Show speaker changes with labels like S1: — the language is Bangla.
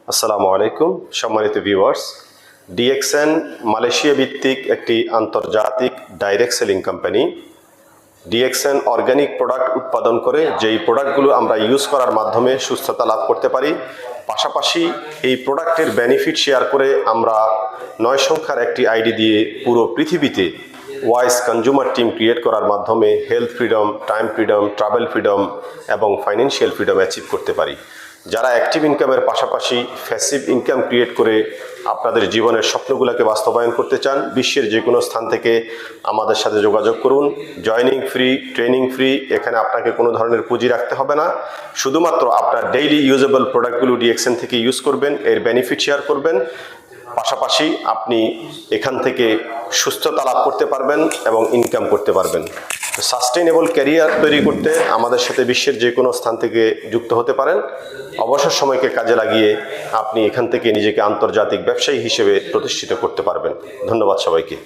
S1: আসসালামু আলাইকুম সম্মানিত ভিউয়ার্স। ডিএক্সএন মালয়েশিয়া ভিত্তিক একটি আন্তর্জাতিক direct selling company. DXN organic product উৎপাদন করে, যেই প্রোডাক্টগুলো আমরা ইউজ করার মাধ্যমে সুস্থতা লাভ করতে পারি। পাশাপাশি এই প্রোডাক্টের বেনিফিট শেয়ার করে আমরা 9 সংখ্যার একটি আইডি দিয়ে পুরো পৃথিবীতে ওয়াইজ কনজিউমার টিম ক্রিয়েট করার মাধ্যমে health freedom, time freedom, travel freedom এবং ফাইন্যান্সিয়াল ফ্রিডম অ্যাচিভ করতে পারি। যারা অ্যাক্টিভ ইনকামের পাশাপাশি প্যাসিভ ইনকাম ক্রিয়েট করে আপনাদের জীবনের স্বপ্নগুলোকে বাস্তবায়ন করতে চান, বিশ্বের যে কোনো স্থান থেকে আমাদের সাথে যোগাযোগ করুন। Joining free, training free. এখানে আপনাকে কোনো ধরনের পুঁজি রাখতে হবে না। শুধুমাত্র আপনার ডেইলি ইউজেবল প্রোডাক্টগুলো ডিএক্সএন থেকে ইউজ করবেন, এর বেনিফিট শেয়ার করবেন। পাশাপাশি আপনি এখান থেকে সুস্থতা লাভ করতে পারবেন এবং ইনকাম করতে পারবেন। সাস্টেইনেবল ক্যারিয়ার তৈরি করতে আমাদের সাথে বিশ্বের যে কোনো স্থান থেকে যুক্ত হতে পারেন। অবসর সময়কে কাজে লাগিয়ে আপনি এখান থেকে নিজেকে আন্তর্জাতিক ব্যবসায়ী হিসেবে প্রতিষ্ঠিত করতে পারবেন। ধন্যবাদ সবাইকে।